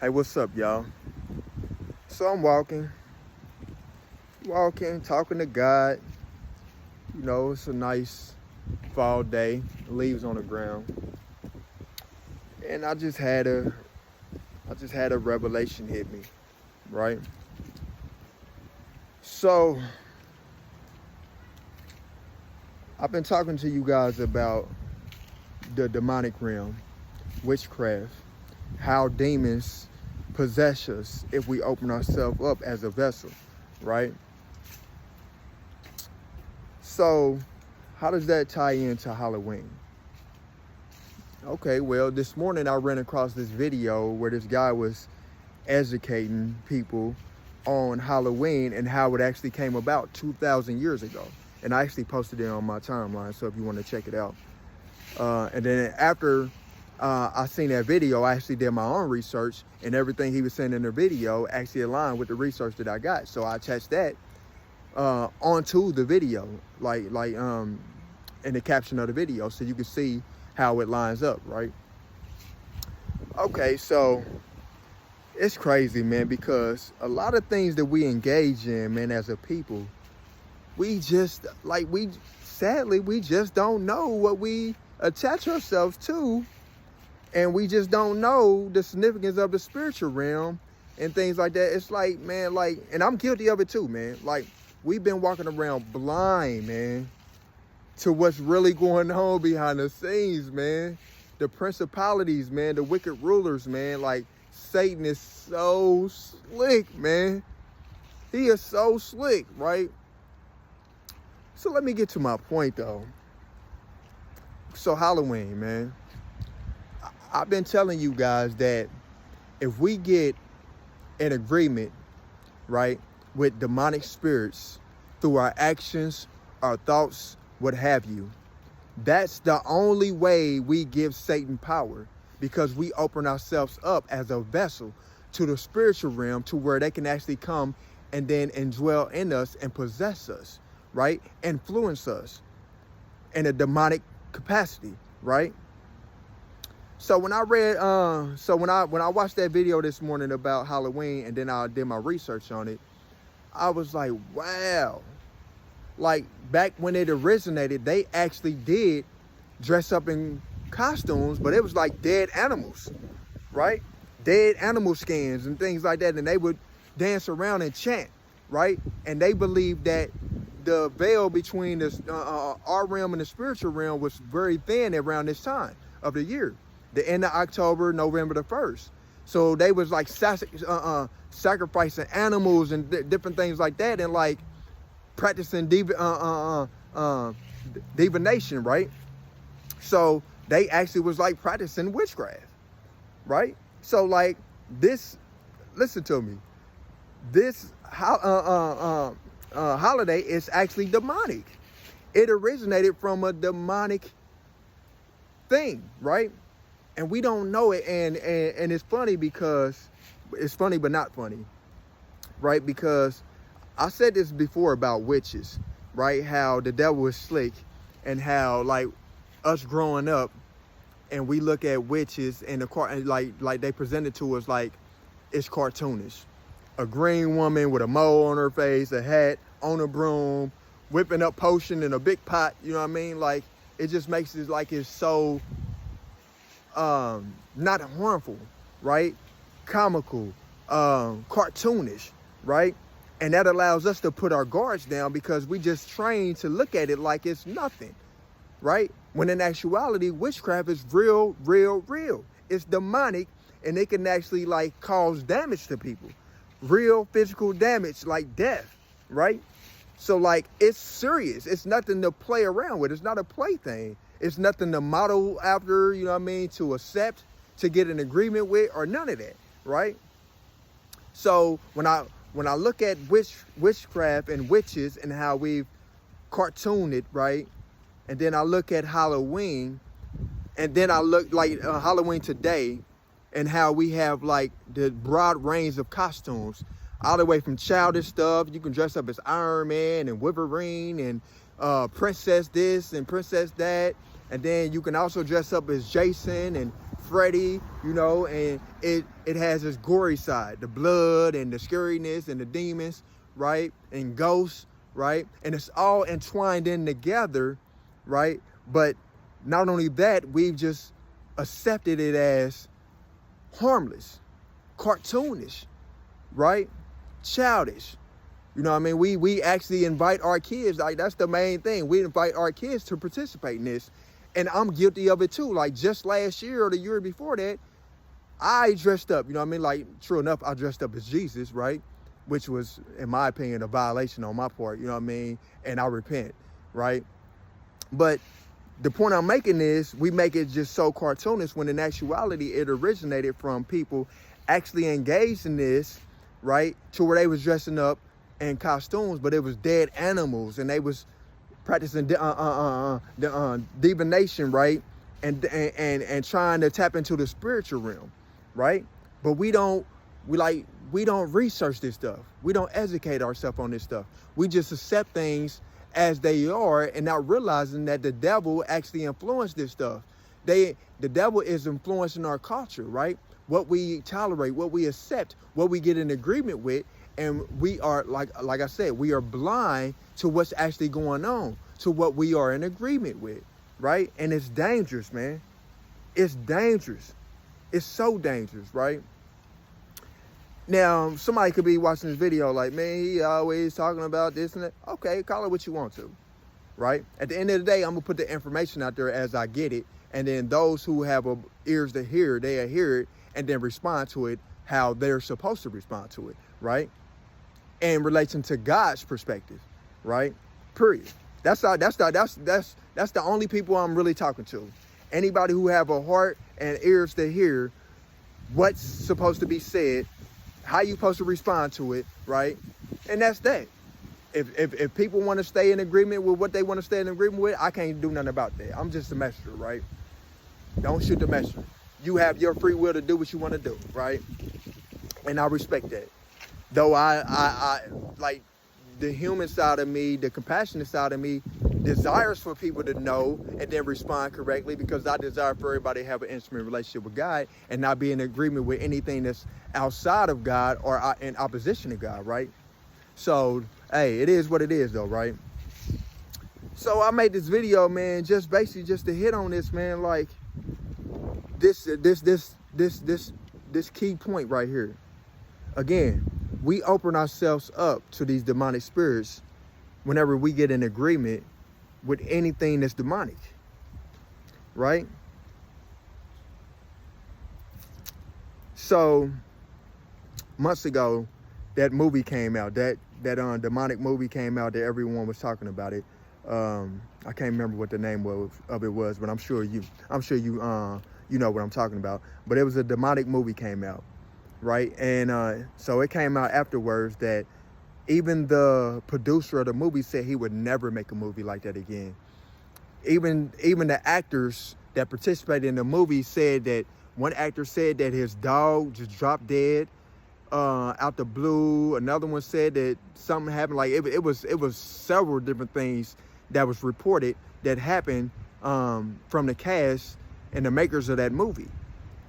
Hey, what's up, y'all? So I'm walking, talking to God. You know, it's a nice fall day, leaves on the ground. And I just had a revelation hit me, right? So I've been talking to you guys about the demonic realm, witchcraft, how demons possess us if we open ourselves up as a vessel, right? So how does that tie into Halloween? Okay, well, this morning I ran across this video where this guy was educating people on Halloween and how it actually came about 2,000 years ago. And I actually posted it on my timeline, so if you want to check it out. And then after I seen that video, I actually did my own research, and everything he was saying in the video actually aligned with the research that I got. So I attached that onto the video, like in the caption of the video, so you can see how it lines up, right? Okay, so it's crazy, man, because a lot of things that we engage in, man, as a people, sadly, we just don't know what we attach ourselves to, and we just don't know the significance of the spiritual realm and things like that. It's like, man, and I'm guilty of it too, man. Like, we've been walking around blind, man, to what's really going on behind the scenes, man. The principalities, man, the wicked rulers, man. Like, Satan is so slick, man. He is so slick, right? So let me get to my point, though. So Halloween, man. I've been telling you guys that if we get an agreement, right, with demonic spirits through our actions, our thoughts, what have you, that's the only way we give Satan power, because we open ourselves up as a vessel to the spiritual realm, to where they can actually come and then indwell in us and possess us, right? Influence us in a demonic capacity, right? So when I watched that video this morning about Halloween, and then I did my research on it, I was like, wow. Like, back when it originated, they actually did dress up in costumes, but it was like dead animals, right? Dead animal skins and things like that. And they would dance around and chant, right? And they believed that the veil between our realm and the spiritual realm was very thin around this time of the year, the end of October, November the 1st. So they was like sacrificing animals and different things like that, and like practicing divination, right? So they actually was like practicing witchcraft, right? So like this, listen to me, this holiday is actually demonic. It originated from a demonic thing, right? And we don't know it, and it's funny because it's funny but not funny, right? Because I said this before about witches, right? How the devil is slick, and how like us growing up, and we look at witches and like they present it to us like it's cartoonish. A green woman with a mole on her face, a hat, on a broom, whipping up potion in a big pot. You know what I mean? Like, it just makes it like it's so not harmful, right? Comical, cartoonish, right? And that allows us to put our guards down, because we just trained to look at it like it's nothing, right? When in actuality, witchcraft is real, real, real. It's demonic, and it can actually like cause damage to people. Real physical damage, like death, right? So like, it's serious. It's nothing to play around with. It's not a plaything. It's nothing to model after, you know what I mean, to accept, to get an agreement with, or none of that, right? So when I look at witchcraft and witches and how we've cartooned it, right? And then I look at Halloween, and then I look like Halloween today, and how we have like the broad range of costumes, all the way from childish stuff. You can dress up as Iron Man and Wolverine and princess this and princess that, And then you can also dress up as Jason and Freddy, you know, and it has this gory side, the blood and the scariness and the demons, right? And ghosts, right? And it's all entwined in together, right? But not only that, we've just accepted it as harmless, cartoonish, right? Childish. You know what I mean? We actually invite our kids, like that's the main thing. We invite our kids to participate in this. And I'm guilty of it too. Like just last year or the year before that, I dressed up, you know what I mean? Like true enough, I dressed up as Jesus, right? Which was, in my opinion, a violation on my part, you know what I mean? And I repent, right? But the point I'm making is we make it just so cartoonish when in actuality it originated from people actually engaged in this, right? To where they was dressing up in costumes, but it was dead animals, and they was practicing divination, right? And trying to tap into the spiritual realm, right? But we don't research this stuff. We don't educate ourselves on this stuff. We just accept things as they are and not realizing that the devil actually influenced this stuff. The devil is influencing our culture, right? What we tolerate, what we accept, what we get in agreement with. And we are, like I said, we are blind to what's actually going on, to what we are in agreement with, right? And it's dangerous, man. It's dangerous. It's so dangerous, right? Now, somebody could be watching this video like, man, he always talking about this and that. Okay, call it what you want to, right? At the end of the day, I'm going to put the information out there as I get it. And then those who have ears to hear, they hear it and then respond to it how they're supposed to respond to it, right? In relation to God's perspective, right? Period. That's the only people I'm really talking to. Anybody who have a heart and ears to hear what's supposed to be said, how you supposed to respond to it, right? And that's that. If people want to stay in agreement with what they want to stay in agreement with, I can't do nothing about that. I'm just a messenger, right? Don't shoot the messenger. You have your free will to do what you want to do, right? And I respect that. Though I like the human side of me, the compassionate side of me desires for people to know and then respond correctly, because I desire for everybody to have an intimate relationship with God and not be in agreement with anything that's outside of God or in opposition to God, right? So, hey, it is what it is though, right? So I made this video, man, just basically just to hit on this, man, like this key point right here. Again, we open ourselves up to these demonic spirits whenever we get in agreement with anything that's demonic, right? So months ago, that movie came out, that demonic movie came out that everyone was talking about it. I can't remember what the name of it was, but I'm sure you know what I'm talking about. But it was a demonic movie came out. Right, and so it came out afterwards that even the producer of the movie said he would never make a movie like that again. Even the actors that participated in the movie said that one actor said that his dog just dropped dead out the blue. Another one said that something happened. Like it was several different things that was reported that happened from the cast and the makers of that movie.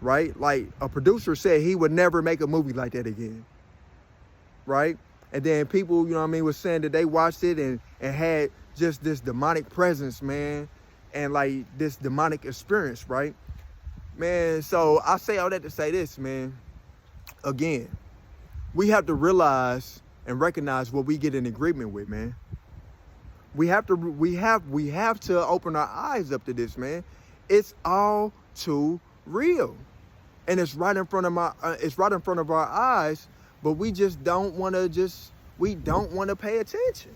Right? Like a producer said he would never make a movie like that again. Right? And then people, you know what I mean, was saying that they watched it and had just this demonic presence, man. And like this demonic experience, right? Man, so I say all that to say this, man. Again, we have to realize and recognize what we get in agreement with, man. We have to open our eyes up to this, man. It's all too real. And it's right in front of our eyes, but we just don't want to pay attention.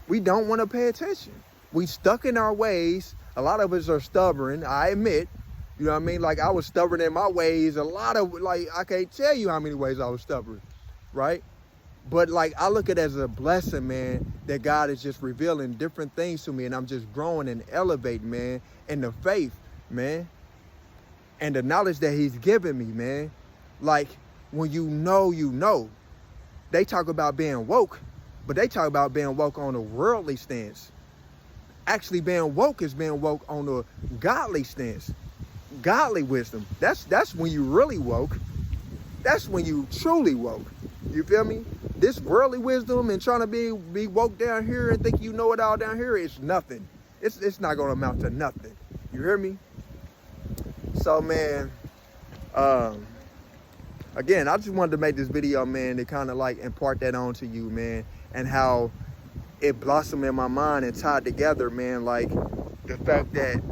We don't want to pay attention. We stuck in our ways. A lot of us are stubborn, I admit. You know what I mean? Like I was stubborn in my ways. I can't tell you how many ways I was stubborn, right? But like I look at it as a blessing, man, that God is just revealing different things to me, and I'm just growing and elevating, man, in the faith, man. And the knowledge that he's given me, man. Like, when you know. They talk about being woke, but they talk about being woke on a worldly stance. actually being woke is being woke on a godly stance, godly wisdom. That's when you really woke. That's when you truly woke. You feel me? This worldly wisdom and trying to be woke down here and think you know it all down here is nothing. It's not gonna amount to nothing. You hear me? So man, again, I just wanted to make this video, man, to kind of like impart that on to you, man, and how it blossomed in my mind and tied together, man, like the fact that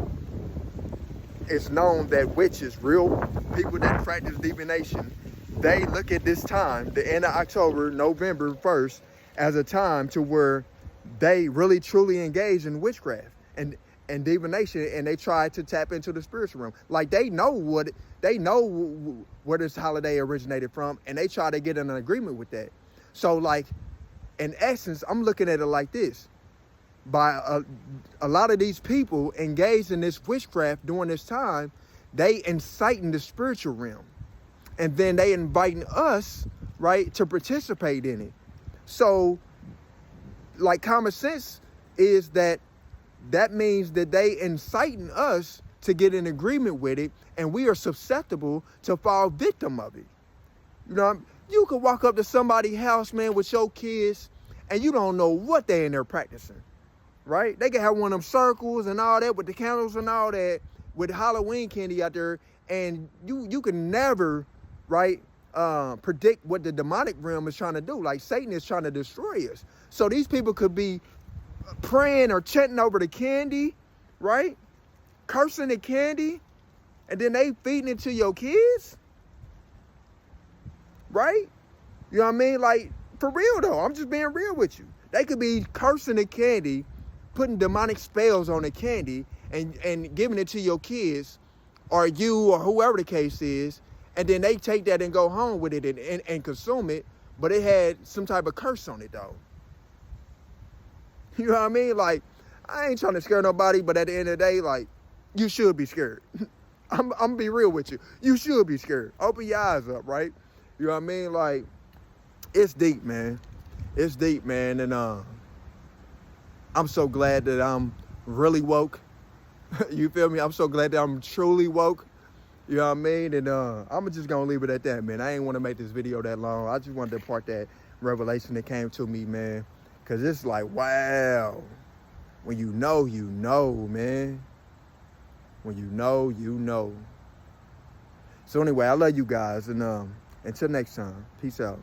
it's known that witches, real people that practice divination, they look at this time, the end of October, November 1st, as a time to where they really truly engage in witchcraft and divination, and they try to tap into the spiritual realm. Like they know where this holiday originated from, and they try to get in an agreement with that. So like, in essence, I'm looking at it like this. By a lot of these people engaged in this witchcraft during this time, they inciting the spiritual realm. And then they inviting us, right, to participate in it. So, like, common sense is that means that they inciting us to get in agreement with it, and we are susceptible to fall victim of it. You know, you could walk up to somebody's house, man, with your kids, and you don't know what they in there practicing, right? They can have one of them circles and all that with the candles and all that, with Halloween candy out there, and you can never, right, predict what the demonic realm is trying to do. Like Satan is trying to destroy us. So these people could be praying or chanting over the candy, right? Cursing the candy, and then they feeding it to your kids, right? You know what I mean? Like, for real though, I'm just being real with you. They could be cursing the candy, putting demonic spells on the candy, and giving it to your kids, or you, or whoever the case is, and then they take that and go home with it and consume it, but it had some type of curse on it though. You know what I mean? Like, I ain't trying to scare nobody, but at the end of the day, like, you should be scared. I'm gonna be real with you. You should be scared. Open your eyes up, right? You know what I mean? Like, it's deep, man. It's deep, man. And I'm so glad that I'm really woke. You feel me? I'm so glad that I'm truly woke. You know what I mean? And I'm just gonna leave it at that, man. I ain't want to make this video that long. I just wanted to impart that revelation that came to me, man. Cause it's like, wow. When you know, man. When you know, you know. So anyway, I love you guys, and until next time, peace out.